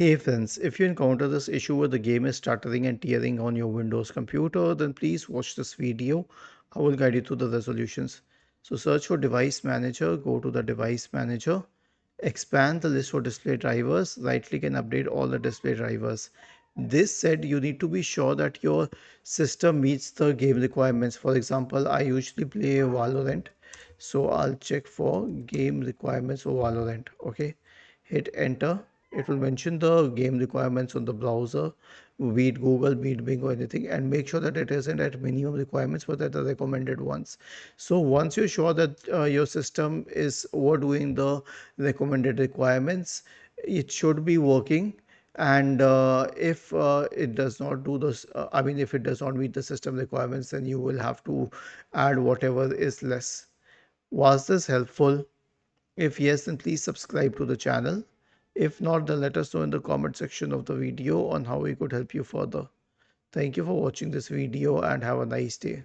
Hey friends, if you encounter this issue where the game is stuttering and tearing on your Windows computer, then please watch this video. I will guide you through the resolutions. So search for Device Manager, go to the Device Manager, expand the list for display drivers, right click and update all the display drivers. This said, you need to be sure that your system meets the game requirements. For example, I usually play Valorant, so I'll check for game requirements for Valorant. Okay, hit enter. It will mention the game requirements on the browser, be it Google, be it Bing or anything, and make sure that it isn't at minimum requirements but at the recommended ones. So once you're sure that your system is overdoing the recommended requirements, it should be working. And if it does not do this, I mean, if it does not meet the system requirements, then you will have to add whatever is less. Was this helpful? If yes, then please subscribe to the channel. If not, then let us know in the comment section of the video on how we could help you further. Thank you for watching this video and have a nice day.